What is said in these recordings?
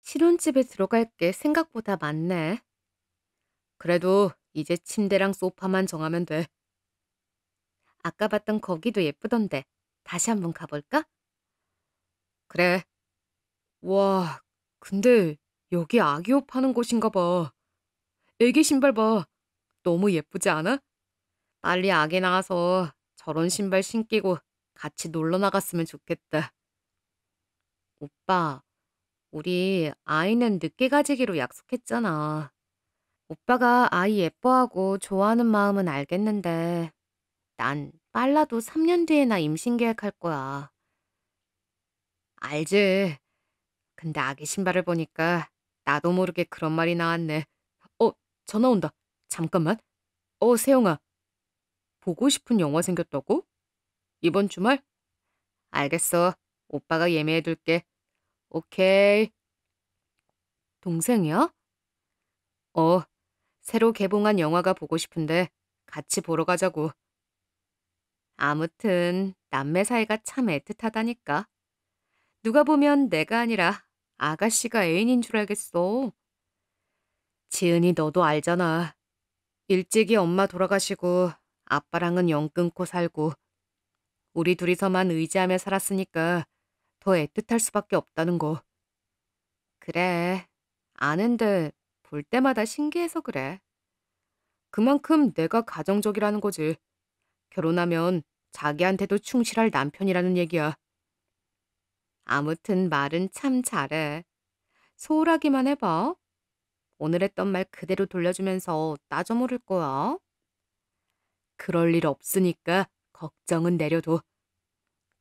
신혼집에 들어갈 게 생각보다 많네. 그래도 이제 침대랑 소파만 정하면 돼. 아까 봤던 거기도 예쁘던데. 다시 한번 가볼까? 그래. 와, 근데 여기 아기 옷 파는 곳인가 봐. 애기 신발 봐. 너무 예쁘지 않아? 빨리 아기 낳아서 저런 신발 신기고 같이 놀러 나갔으면 좋겠다. 오빠, 우리 아이는 늦게 가지기로 약속했잖아. 오빠가 아이 예뻐하고 좋아하는 마음은 알겠는데, 난 빨라도 3년 뒤에나 임신 계획할 거야. 알지? 근데 아기 신발을 보니까 나도 모르게 그런 말이 나왔네. 어, 전화 온다. 잠깐만. 세영아. 보고 싶은 영화 생겼다고? 이번 주말? 알겠어. 오빠가 예매해둘게. 오케이. 동생이야? 어, 새로 개봉한 영화가 보고 싶은데 같이 보러 가자고. 아무튼 남매 사이가 참 애틋하다니까. 누가 보면 내가 아니라 아가씨가 애인인 줄 알겠어. 지은이 너도 알잖아. 일찍이 엄마 돌아가시고 아빠랑은 연 끊고 살고 우리 둘이서만 의지하며 살았으니까 더 애틋할 수밖에 없다는 거. 그래. 아는데 볼 때마다 신기해서 그래. 그만큼 내가 가정적이라는 거지. 결혼하면 자기한테도 충실할 남편이라는 얘기야. 아무튼 말은 참 잘해. 소홀하기만 해봐. 오늘 했던 말 그대로 돌려주면서 따져 물을 거야. 그럴 일 없으니까 걱정은 내려둬.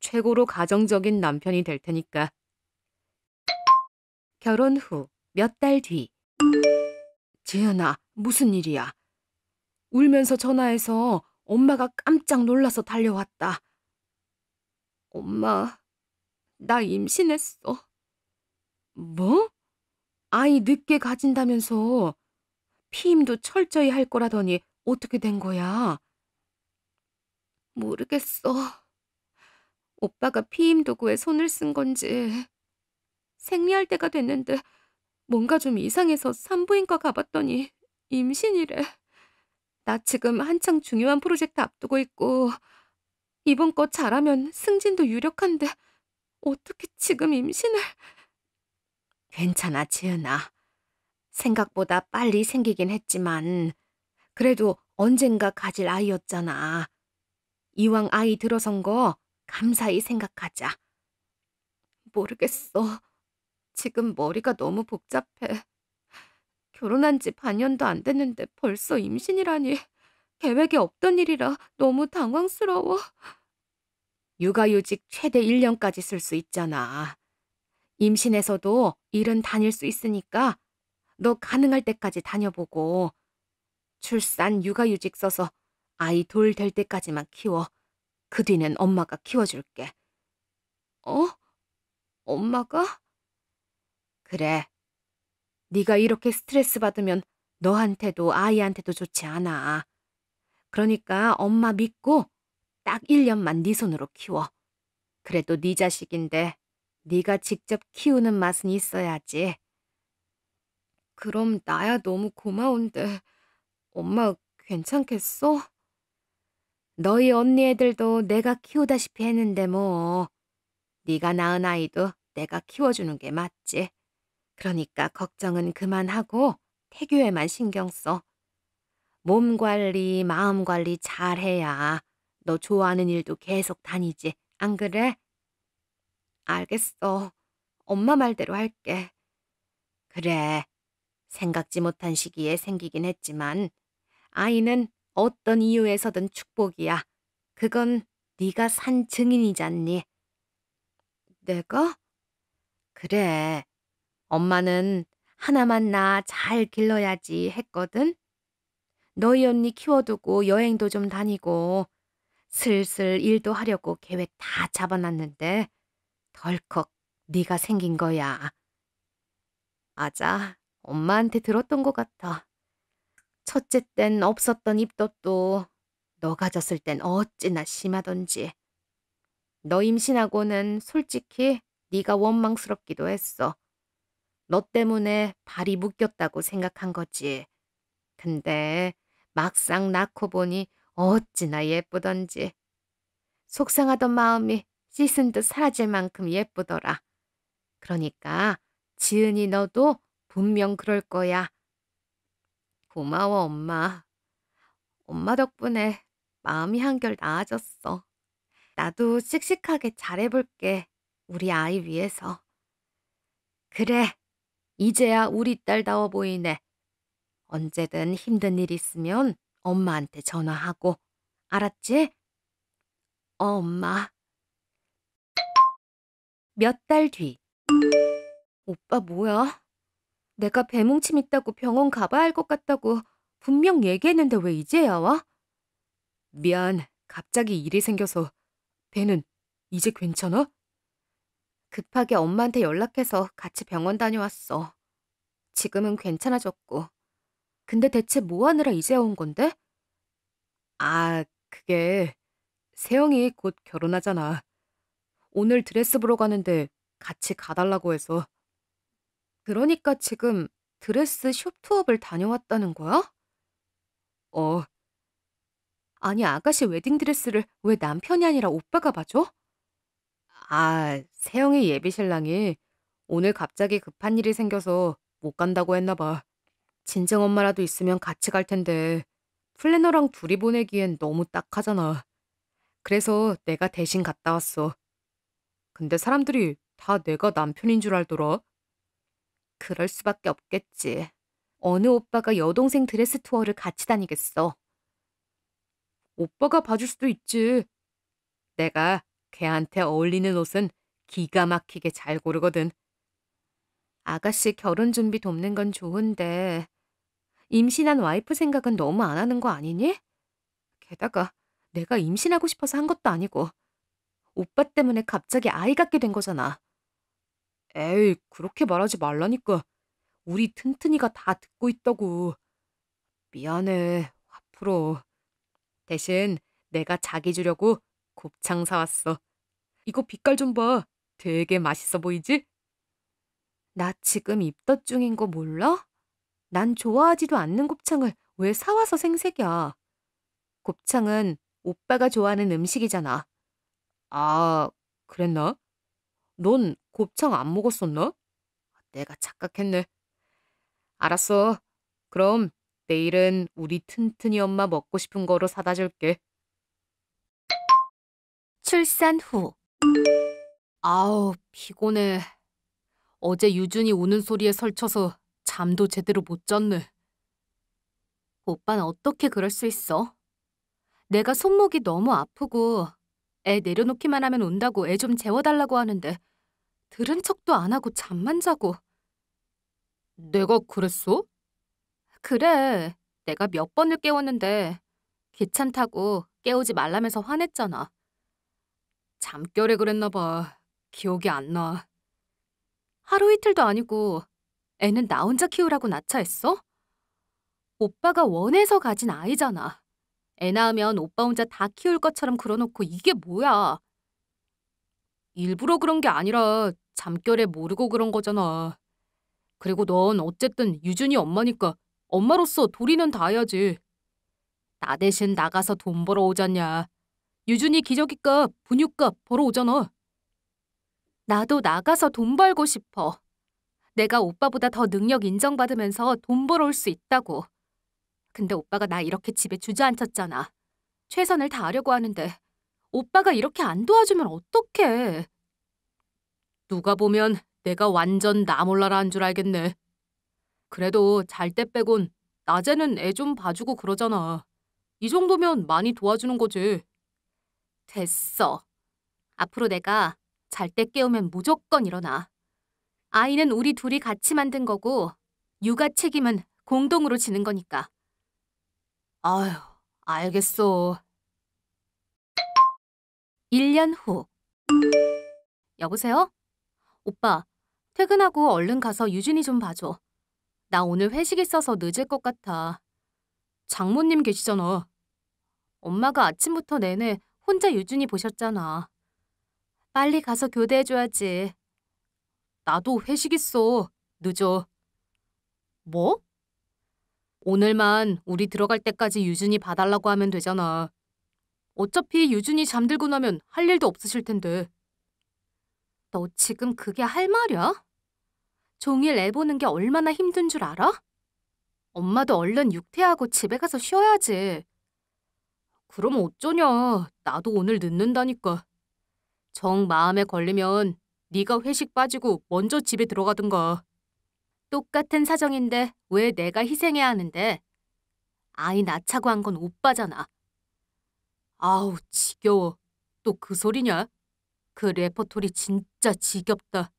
최고로 가정적인 남편이 될 테니까. 결혼 후 몇 달 뒤. 지은아, 무슨 일이야? 울면서 전화해서 엄마가 깜짝 놀라서 달려왔다. 엄마, 나 임신했어. 뭐? 아이 늦게 가진다면서 피임도 철저히 할 거라더니 어떻게 된 거야? 모르겠어. 오빠가 피임 도구에 손을 쓴 건지 생리할 때가 됐는데 뭔가 좀 이상해서 산부인과 가봤더니 임신이래. 나 지금 한창 중요한 프로젝트 앞두고 있고 이번 거 잘하면 승진도 유력한데 어떻게 지금 임신을... 괜찮아, 지은아. 생각보다 빨리 생기긴 했지만 그래도 언젠가 가질 아이였잖아. 이왕 아이 들어선 거 감사히 생각하자. 모르겠어. 지금 머리가 너무 복잡해. 결혼한 지 반년도 안 됐는데 벌써 임신이라니. 계획에 없던 일이라 너무 당황스러워. 육아휴직 최대 1년까지 쓸 수 있잖아. 임신해서도 일은 다닐 수 있으니까 너 가능할 때까지 다녀보고 출산 육아휴직 써서 아이 돌 될 때까지만 키워. 그 뒤는 엄마가 키워줄게. 어? 엄마가? 그래. 네가 이렇게 스트레스 받으면 너한테도 아이한테도 좋지 않아. 그러니까 엄마 믿고 딱 1년만 네 손으로 키워. 그래도 네 자식인데 네가 직접 키우는 맛은 있어야지. 그럼 나야 너무 고마운데 엄마 괜찮겠어? 너희 언니 애들도 내가 키우다시피 했는데 뭐. 네가 낳은 아이도 내가 키워주는 게 맞지. 그러니까 걱정은 그만하고 태교에만 신경 써. 몸 관리, 마음 관리 잘해야 너 좋아하는 일도 계속 다니지. 안 그래? 알겠어. 엄마 말대로 할게. 그래. 생각지 못한 시기에 생기긴 했지만 아이는 어떤 이유에서든 축복이야. 그건 네가 산 증인이잖니. 내가? 그래. 엄마는 하나만 낳아 잘 길러야지 했거든. 너희 언니 키워두고 여행도 좀 다니고 슬슬 일도 하려고 계획 다 잡아놨는데 덜컥 네가 생긴 거야. 맞아. 엄마한테 들었던 것 같아. 첫째 땐 없었던 입덧도 너 가졌을 땐 어찌나 심하던지. 너 임신하고는 솔직히 네가 원망스럽기도 했어. 너 때문에 발이 묶였다고 생각한 거지. 근데 막상 낳고 보니 어찌나 예쁘던지. 속상하던 마음이 씻은 듯 사라질 만큼 예쁘더라. 그러니까 지은이 너도 분명 그럴 거야. 고마워, 엄마. 엄마 덕분에 마음이 한결 나아졌어. 나도 씩씩하게 잘해볼게. 우리 아이 위해서. 그래, 이제야 우리 딸다워 보이네. 언제든 힘든 일 있으면 엄마한테 전화하고. 알았지? 엄마. 몇 달 뒤. 오빠 뭐야? 내가 배뭉침 있다고 병원 가봐야 할 것 같다고 분명 얘기했는데 왜 이제야 와? 미안, 갑자기 일이 생겨서. 배는 이제 괜찮아? 급하게 엄마한테 연락해서 같이 병원 다녀왔어. 지금은 괜찮아졌고. 근데 대체 뭐 하느라 이제 온 건데? 아, 그게 세영이 곧 결혼하잖아. 오늘 드레스 보러 가는데 같이 가달라고 해서. 그러니까 지금 드레스 숍 투어를 다녀왔다는 거야? 어, 아니 아가씨 웨딩드레스를 왜 남편이 아니라 오빠가 봐줘? 아, 세영이 예비신랑이 오늘 갑자기 급한 일이 생겨서 못 간다고 했나 봐. 친정엄마라도 있으면 같이 갈 텐데 플래너랑 둘이 보내기엔 너무 딱하잖아. 그래서 내가 대신 갔다 왔어. 근데 사람들이 다 내가 남편인 줄 알더라. 그럴 수밖에 없겠지. 어느 오빠가 여동생 드레스 투어를 같이 다니겠어. 오빠가 봐줄 수도 있지. 내가 걔한테 어울리는 옷은 기가 막히게 잘 고르거든. 아가씨 결혼 준비 돕는 건 좋은데 임신한 와이프 생각은 너무 안 하는 거 아니니? 게다가 내가 임신하고 싶어서 한 것도 아니고 오빠 때문에 갑자기 아이 갖게 된 거잖아. 에이, 그렇게 말하지 말라니까. 우리 튼튼이가 다 듣고 있다고. 미안해, 화 풀어. 대신 내가 자기 주려고 곱창 사왔어. 이거 빛깔 좀 봐. 되게 맛있어 보이지? 나 지금 입덧 중인 거 몰라? 난 좋아하지도 않는 곱창을 왜 사와서 생색이야. 곱창은 오빠가 좋아하는 음식이잖아. 아, 그랬나? 넌 곱창 안 먹었었나? 내가 착각했네. 알았어. 그럼 내일은 우리 튼튼이 엄마 먹고 싶은 거로 사다 줄게. 출산 후. 아우, 피곤해. 어제 유준이 우는 소리에 설쳐서 잠도 제대로 못 잤네. 오빠는 어떻게 그럴 수 있어? 내가 손목이 너무 아프고 애 내려놓기만 하면 운다고 애 좀 재워달라고 하는데 들은 척도 안 하고 잠만 자고. 내가 그랬어? 그래. 내가 몇 번을 깨웠는데 귀찮다고 깨우지 말라면서 화냈잖아. 잠결에 그랬나 봐. 기억이 안 나. 하루 이틀도 아니고 애는 나 혼자 키우라고 낳자했어? 오빠가 원해서 가진 아이잖아. 애 낳으면 오빠 혼자 다 키울 것처럼 그러놓고 이게 뭐야. 일부러 그런 게 아니라 잠결에 모르고 그런 거잖아. 그리고 넌 어쨌든 유준이 엄마니까 엄마로서 도리는 다 해야지. 나 대신 나가서 돈 벌어 오잖냐. 유준이 기저귀값, 분유값 벌어 오잖아. 나도 나가서 돈 벌고 싶어. 내가 오빠보다 더 능력 인정받으면서 돈 벌어올 수 있다고. 근데 오빠가 나 이렇게 집에 주저앉혔잖아. 최선을 다하려고 하는데 오빠가 이렇게 안 도와주면 어떡해. 누가 보면 내가 완전 나 몰라라 한 줄 알겠네. 그래도 잘 때 빼곤 낮에는 애 좀 봐주고 그러잖아. 이 정도면 많이 도와주는 거지. 됐어. 앞으로 내가 잘 때 깨우면 무조건 일어나. 아이는 우리 둘이 같이 만든 거고 육아 책임은 공동으로 지는 거니까. 아휴, 알겠어. 1년 후. 여보세요? 오빠, 퇴근하고 얼른 가서 유준이 좀 봐줘. 나 오늘 회식 있어서 늦을 것 같아. 장모님 계시잖아. 엄마가 아침부터 내내 혼자 유준이 보셨잖아. 빨리 가서 교대해줘야지. 나도 회식 있어. 늦어. 뭐? 오늘만 우리 들어갈 때까지 유준이 봐달라고 하면 되잖아. 어차피 유준이 잠들고 나면 할 일도 없으실 텐데. 너 지금 그게 할 말이야? 종일 애 보는 게 얼마나 힘든 줄 알아? 엄마도 얼른 육퇴하고 집에 가서 쉬어야지. 그럼 어쩌냐. 나도 오늘 늦는다니까. 정 마음에 걸리면 네가 회식 빠지고 먼저 집에 들어가든가. 똑같은 사정인데 왜 내가 희생해야 하는데? 아이 낳자고 한 건 오빠잖아. 아우, 지겨워. 또 그 소리냐? 그 레퍼토리 진짜 지겹다.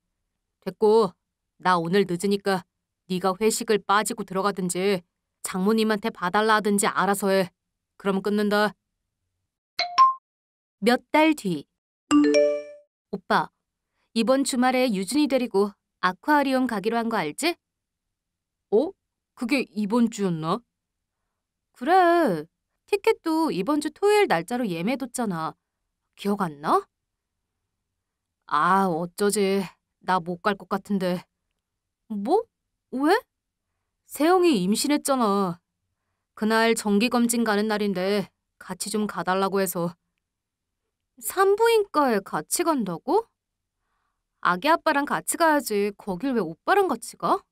됐고, 나 오늘 늦으니까 네가 회식을 빠지고 들어가든지 장모님한테 봐달라 하든지 알아서 해. 그러면 끊는다. 몇 달 뒤. 오빠, 이번 주말에 유준이 데리고 아쿠아리움 가기로 한 거 알지? 어? 그게 이번 주였나? 그래. 티켓도 이번 주 토요일 날짜로 예매해뒀잖아. 기억 안 나? 아, 어쩌지. 나 못 갈 것 같은데. 뭐? 왜? 세영이 임신했잖아. 그날 정기검진 가는 날인데 같이 좀 가달라고 해서. 산부인과에 같이 간다고? 아기 아빠랑 같이 가야지. 거길 왜 오빠랑 같이 가?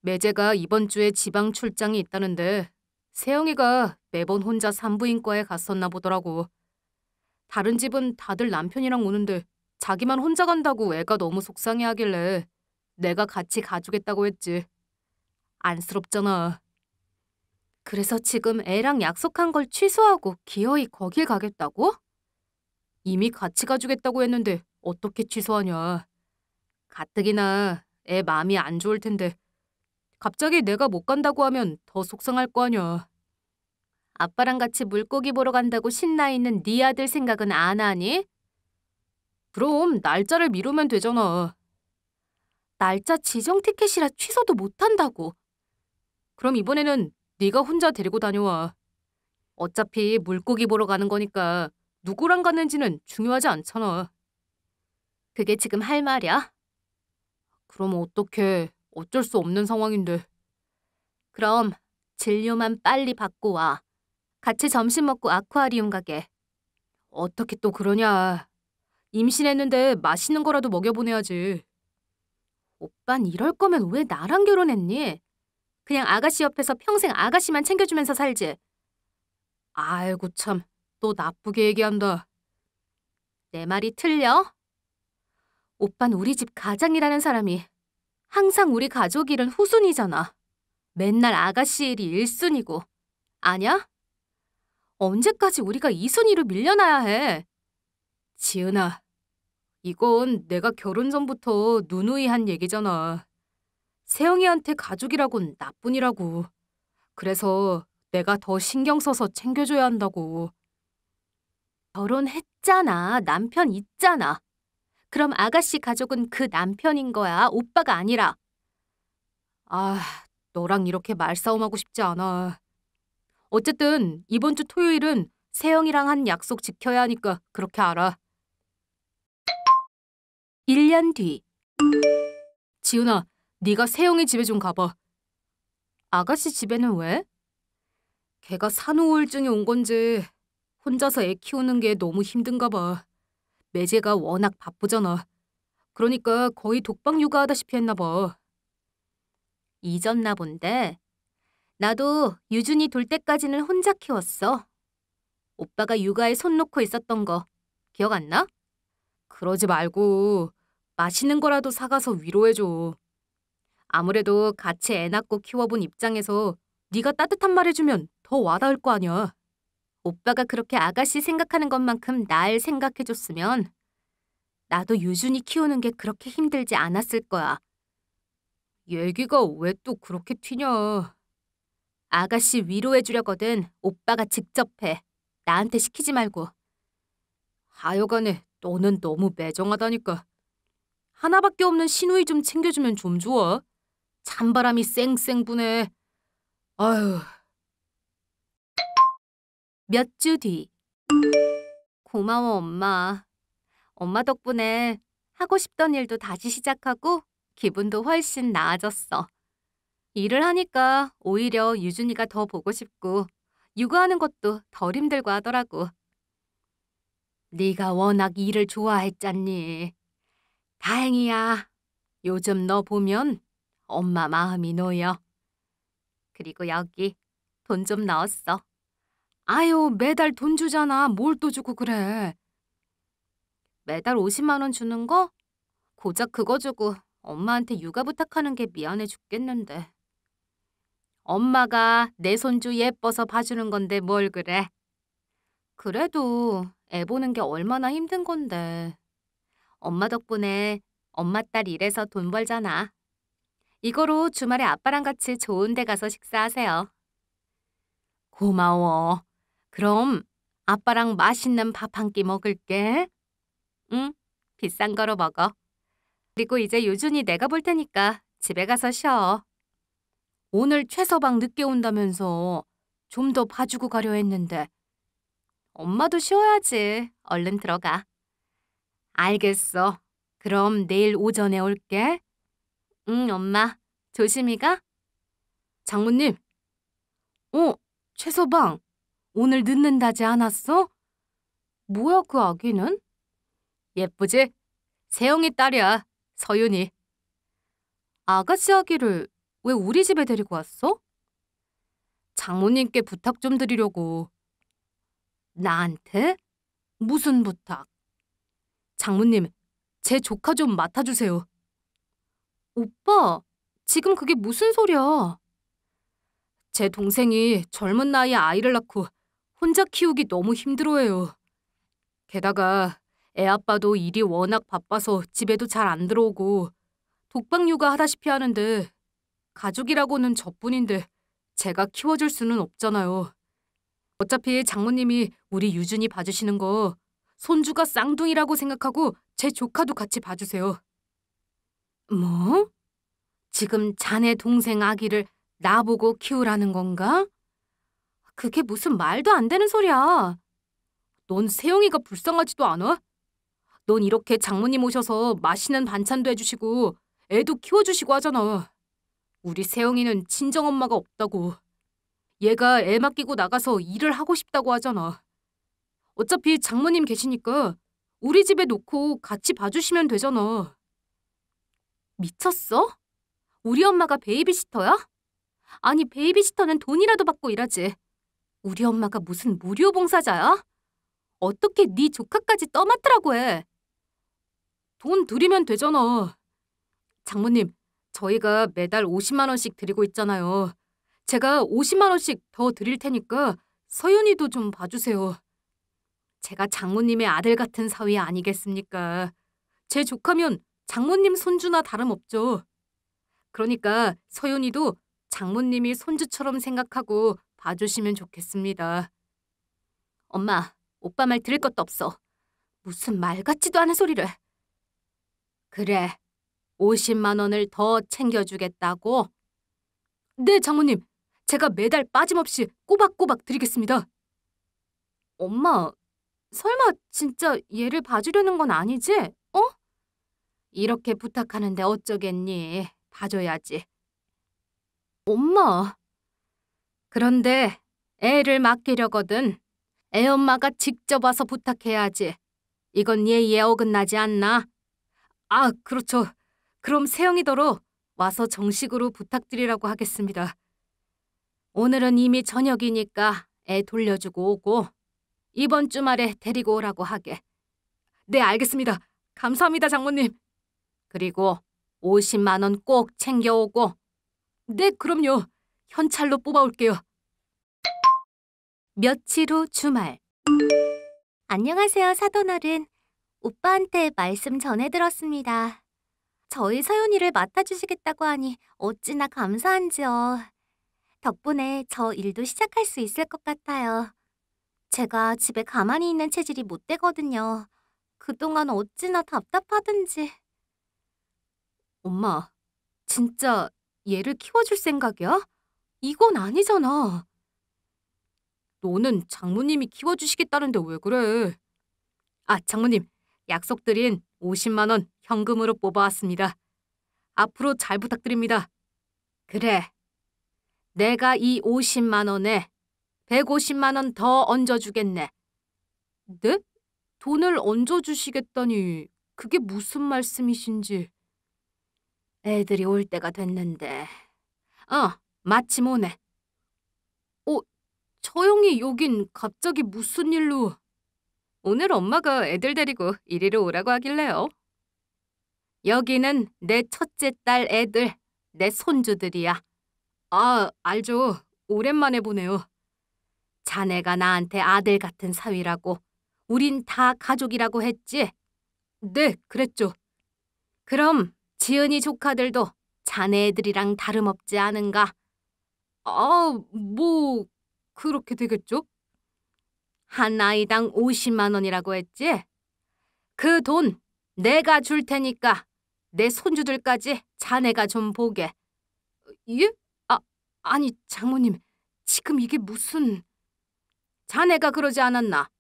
매제가 이번 주에 지방 출장이 있다는데 세영이가 매번 혼자 산부인과에 갔었나 보더라고. 다른 집은 다들 남편이랑 오는데 자기만 혼자 간다고 애가 너무 속상해하길래 내가 같이 가주겠다고 했지. 안쓰럽잖아. 그래서 지금 애랑 약속한 걸 취소하고 기어이 거길 가겠다고? 이미 같이 가주겠다고 했는데 어떻게 취소하냐. 가뜩이나 애 마음이 안 좋을 텐데 갑자기 내가 못 간다고 하면 더 속상할 거 아냐. 아빠랑 같이 물고기 보러 간다고 신나 있는 네 아들 생각은 안 하니? 그럼 날짜를 미루면 되잖아. 날짜 지정 티켓이라 취소도 못 한다고. 그럼 이번에는 네가 혼자 데리고 다녀와. 어차피 물고기 보러 가는 거니까 누구랑 가는지는 중요하지 않잖아. 그게 지금 할 말이야? 그럼 어떡해. 어쩔 수 없는 상황인데. 그럼 진료만 빨리 받고 와. 같이 점심 먹고 아쿠아리움 가게. 어떻게 또 그러냐. 임신했는데 맛있는 거라도 먹여보내야지. 오빤 이럴 거면 왜 나랑 결혼했니? 그냥 아가씨 옆에서 평생 아가씨만 챙겨주면서 살지. 아이고 참, 또 나쁘게 얘기한다. 내 말이 틀려? 오빤 우리 집 가장이라는 사람이 항상 우리 가족 일은 후순위잖아. 맨날 아가씨 일이 1순위고. 아냐? 언제까지 우리가 2순위로 밀려나야 해? 지은아, 이건 내가 결혼 전부터 누누이 한 얘기잖아. 세영이한테 가족이라곤 나뿐이라고. 그래서 내가 더 신경 써서 챙겨줘야 한다고. 결혼했잖아. 남편 있잖아. 그럼 아가씨 가족은 그 남편인 거야. 오빠가 아니라. 아, 너랑 이렇게 말싸움하고 싶지 않아. 어쨌든 이번 주 토요일은 세영이랑 한 약속 지켜야 하니까 그렇게 알아. 1년 뒤. 지은아, 네가 세영이 집에 좀 가봐. 아가씨 집에는 왜? 걔가 산후 우울증이 온 건지 혼자서 애 키우는 게 너무 힘든가 봐. 매제가 워낙 바쁘잖아. 그러니까 거의 독박 육아하다시피 했나 봐. 잊었나 본데. 나도 유준이 돌 때까지는 혼자 키웠어. 오빠가 육아에 손 놓고 있었던 거 기억 안 나? 그러지 말고 맛있는 거라도 사가서 위로해줘. 아무래도 같이 애 낳고 키워본 입장에서 네가 따뜻한 말 해주면 더 와닿을 거 아니야. 오빠가 그렇게 아가씨 생각하는 것만큼 날 생각해줬으면 나도 유준이 키우는 게 그렇게 힘들지 않았을 거야. 얘기가 왜 또 그렇게 튀냐. 아가씨 위로해주려거든 오빠가 직접 해. 나한테 시키지 말고. 하여간에 너는 너무 매정하다니까. 하나밖에 없는 시누이 좀 챙겨주면 좀 좋아. 찬바람이 쌩쌩 부네. 아휴. 몇 주 뒤. 고마워 엄마. 엄마 덕분에 하고 싶던 일도 다시 시작하고 기분도 훨씬 나아졌어. 일을 하니까 오히려 유준이가 더 보고 싶고 육아하는 것도 덜 힘들고 하더라고. 네가 워낙 일을 좋아했잖니. 다행이야. 요즘 너 보면 엄마 마음이 놓여. 그리고 여기 돈 좀 넣었어. 아유, 매달 돈 주잖아. 뭘 또 주고 그래. 매달 50만 원 주는 거? 고작 그거 주고 엄마한테 육아 부탁하는 게 미안해 죽겠는데. 엄마가 내 손주 예뻐서 봐주는 건데 뭘 그래. 그래도 애 보는 게 얼마나 힘든 건데. 엄마 덕분에 엄마 딸 일해서 돈 벌잖아. 이거로 주말에 아빠랑 같이 좋은 데 가서 식사하세요. 고마워. 그럼 아빠랑 맛있는 밥 한 끼 먹을게. 응, 비싼 거로 먹어. 그리고 이제 유준이 내가 볼 테니까 집에 가서 쉬어. 오늘 최서방 늦게 온다면서 좀 더 봐주고 가려 했는데. 엄마도 쉬어야지. 얼른 들어가. 알겠어. 그럼 내일 오전에 올게. 응, 엄마. 조심히 가. 장모님. 최서방. 오늘 늦는다지 않았어? 뭐야, 그 아기는? 예쁘지? 세영이 딸이야. 서윤이. 아가씨 아기를 왜 우리 집에 데리고 왔어? 장모님께 부탁 좀 드리려고. 나한테? 무슨 부탁? 장모님, 제 조카 좀 맡아주세요. 오빠, 지금 그게 무슨 소리야? 제 동생이 젊은 나이에 아이를 낳고 혼자 키우기 너무 힘들어해요. 게다가 애 아빠도 일이 워낙 바빠서 집에도 잘 안 들어오고 독박 육아하다시피 하는데 가족이라고는 저뿐인데 제가 키워줄 수는 없잖아요. 어차피 장모님이 우리 유준이 봐주시는 거 손주가 쌍둥이라고 생각하고 제 조카도 같이 봐주세요. 뭐? 지금 자네 동생 아기를 나보고 키우라는 건가? 그게 무슨 말도 안 되는 소리야. 넌 세영이가 불쌍하지도 않아? 넌 이렇게 장모님 오셔서 맛있는 반찬도 해주시고 애도 키워주시고 하잖아. 우리 세영이는 친정엄마가 없다고. 얘가 애 맡기고 나가서 일을 하고 싶다고 하잖아. 어차피 장모님 계시니까 우리 집에 놓고 같이 봐주시면 되잖아. 미쳤어? 우리 엄마가 베이비시터야? 아니, 베이비시터는 돈이라도 받고 일하지. 우리 엄마가 무슨 무료 봉사자야? 어떻게 네 조카까지 떠맡으라고 해? 돈 드리면 되잖아. 장모님, 저희가 매달 50만 원씩 드리고 있잖아요. 제가 50만 원씩 더 드릴 테니까 서윤이도 좀 봐주세요. 제가 장모님의 아들 같은 사위 아니겠습니까? 제 조카면 장모님 손주나 다름없죠. 그러니까 서윤이도 장모님이 손주처럼 생각하고 봐주시면 좋겠습니다. 엄마, 오빠 말 들을 것도 없어. 무슨 말 같지도 않은 소리를. 그래, 50만 원을 더 챙겨주겠다고? 네, 장모님. 제가 매달 빠짐없이 꼬박꼬박 드리겠습니다. 엄마, 설마 진짜 얘를 봐주려는 건 아니지? 어? 이렇게 부탁하는데 어쩌겠니? 봐줘야지. 엄마. 그런데 애를 맡기려거든. 애 엄마가 직접 와서 부탁해야지. 이건 예의에 어긋나지 않나? 아, 그렇죠. 그럼 세영이더러 와서 정식으로 부탁드리라고 하겠습니다. 오늘은 이미 저녁이니까 애 돌려주고 오고 이번 주말에 데리고 오라고 하게. 네, 알겠습니다. 감사합니다, 장모님. 그리고 50만 원 꼭 챙겨오고. 네, 그럼요. 현찰로 뽑아올게요. 며칠 후 주말. 안녕하세요, 사돈어른. 오빠한테 말씀 전해 들었습니다. 저희 서윤이를 맡아주시겠다고 하니 어찌나 감사한지요. 덕분에 저 일도 시작할 수 있을 것 같아요. 제가 집에 가만히 있는 체질이 못 되거든요. 그동안 어찌나 답답하든지. 엄마, 진짜 얘를 키워줄 생각이야? 이건 아니잖아. 너는 장모님이 키워주시겠다는데 왜 그래? 아, 장모님, 약속드린 50만 원 현금으로 뽑아왔습니다. 앞으로 잘 부탁드립니다. 그래, 내가 이 50만 원에 150만 원 더 얹어주겠네. 네? 돈을 얹어주시겠다니 그게 무슨 말씀이신지. 애들이 올 때가 됐는데. 마침 오네. 처형이 여긴 갑자기 무슨 일로? 오늘 엄마가 애들 데리고 이리로 오라고 하길래요. 여기는 내 첫째 딸 애들, 내 손주들이야. 아, 알죠. 오랜만에 보네요. 자네가 나한테 아들 같은 사위라고 우린 다 가족이라고 했지? 네, 그랬죠. 그럼 지은이 조카들도 자네 애들이랑 다름없지 않은가? 뭐 그렇게 되겠죠? 한 아이당 50만 원이라고 했지? 그 돈 내가 줄 테니까 내 손주들까지 자네가 좀 보게. 예? 아니 장모님, 지금 이게 무슨... 자네가 그러지 않았나?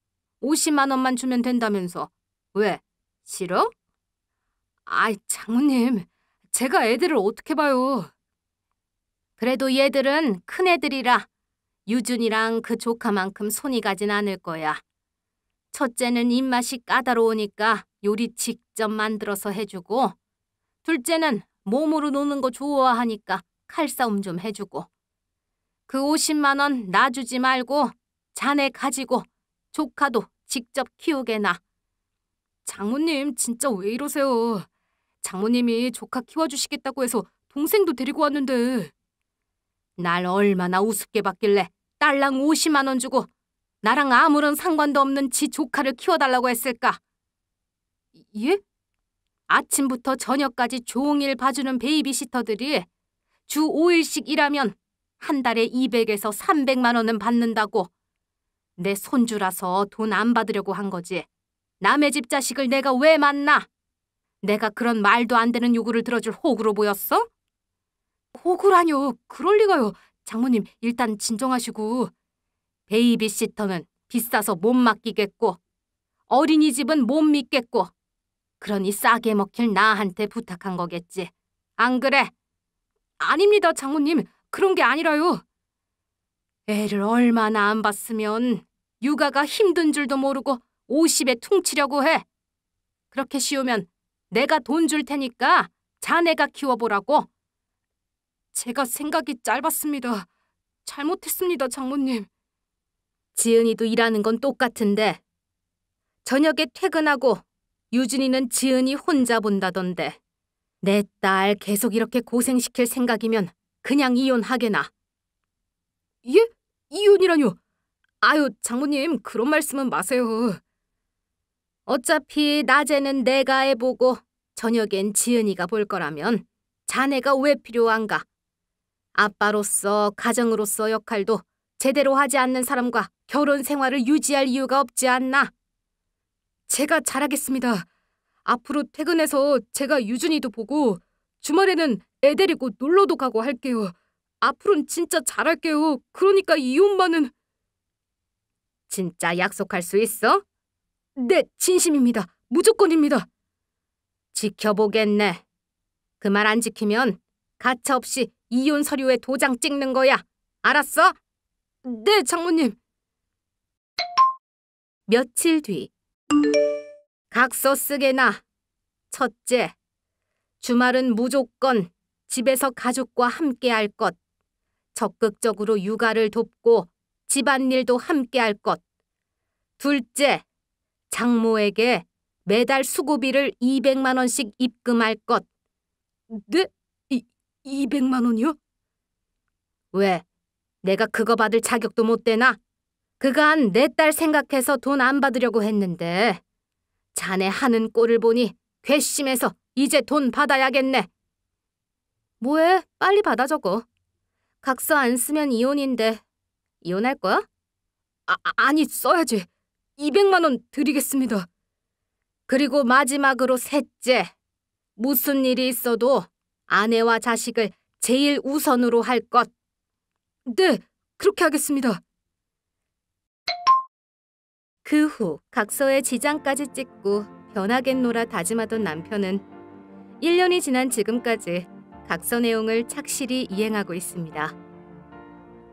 50만 원만 주면 된다면서. 왜? 싫어? 아이 장모님, 제가 애들을 어떻게 봐요. 그래도 얘들은 큰 애들이라 유준이랑 그 조카만큼 손이 가진 않을 거야. 첫째는 입맛이 까다로우니까 요리 직접 만들어서 해주고, 둘째는 몸으로 노는 거 좋아하니까 칼싸움 좀 해주고, 그 50만 원 놔주지 말고 자네 가지고 조카도 직접 키우게 놔. 장모님 진짜 왜 이러세요. 장모님이 조카 키워주시겠다고 해서 동생도 데리고 왔는데. 날 얼마나 우습게 봤길래 딸랑 50만 원 주고 나랑 아무런 상관도 없는 지 조카를 키워달라고 했을까? 예? 아침부터 저녁까지 종일 봐주는 베이비시터들이 주 5일씩 일하면 한 달에 200에서 300만 원은 받는다고. 내 손주라서 돈 안 받으려고 한 거지. 남의 집 자식을 내가 왜 만나? 내가 그런 말도 안 되는 요구를 들어줄 호구로 보였어? 호구라뇨. 그럴 리가요. 장모님, 일단 진정하시고. 베이비시터는 비싸서 못 맡기겠고, 어린이집은 못 믿겠고, 그러니 싸게 먹힐 나한테 부탁한 거겠지. 안 그래? 아닙니다, 장모님. 그런 게 아니라요. 애를 얼마나 안 봤으면 육아가 힘든 줄도 모르고 50에 퉁치려고 해. 그렇게 쉬우면 내가 돈 줄 테니까 자네가 키워보라고. 제가 생각이 짧았습니다. 잘못했습니다, 장모님. 지은이도 일하는 건 똑같은데 저녁에 퇴근하고 유준이는 지은이 혼자 본다던데. 내 딸 계속 이렇게 고생시킬 생각이면 그냥 이혼하게나. 예? 이혼이라뇨? 아유, 장모님 그런 말씀은 마세요. 어차피 낮에는 내가 해보고 저녁엔 지은이가 볼 거라면 자네가 왜 필요한가? 아빠로서 가정으로서 역할도 제대로 하지 않는 사람과 결혼 생활을 유지할 이유가 없지 않나? 제가 잘하겠습니다. 앞으로 퇴근해서 제가 유준이도 보고 주말에는 애 데리고 놀러도 가고 할게요. 앞으로는 진짜 잘할게요. 그러니까 이혼만은... 진짜 약속할 수 있어? 네, 진심입니다. 무조건입니다. 지켜보겠네. 그 말 안 지키면 가차없이 이혼 서류에 도장 찍는 거야. 알았어? 네, 장모님. 며칠 뒤. 각서 쓰게나. 첫째, 주말은 무조건 집에서 가족과 함께 할 것. 적극적으로 육아를 돕고 집안일도 함께 할 것. 둘째, 장모에게 매달 수고비를 200만 원씩 입금할 것. 네? 200만 원이요? 왜? 내가 그거 받을 자격도 못 되나? 그간 내 딸 생각해서 돈 안 받으려고 했는데 자네 하는 꼴을 보니 괘씸해서 이제 돈 받아야겠네. 뭐해? 빨리 받아 적어. 각서 안 쓰면 이혼인데 이혼할 거야? 아니 써야지. 200만 원 드리겠습니다. 그리고 마지막으로 셋째, 무슨 일이 있어도 아내와 자식을 제일 우선으로 할 것. 네, 그렇게 하겠습니다. 그 후 각서에 지장까지 찍고 변하겠노라 다짐하던 남편은 1년이 지난 지금까지 각서 내용을 착실히 이행하고 있습니다.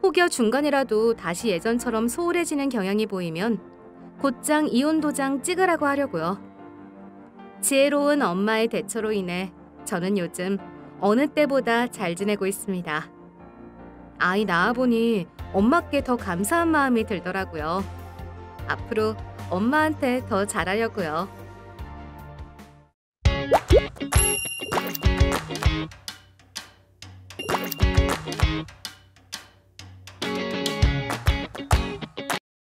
혹여 중간이라도 다시 예전처럼 소홀해지는 경향이 보이면 곧장 이혼 도장 찍으라고 하려고요. 지혜로운 엄마의 대처로 인해 저는 요즘 어느 때보다 잘 지내고 있습니다. 아이 낳아보니 엄마께 더 감사한 마음이 들더라고요. 앞으로 엄마한테 더 잘하려고요.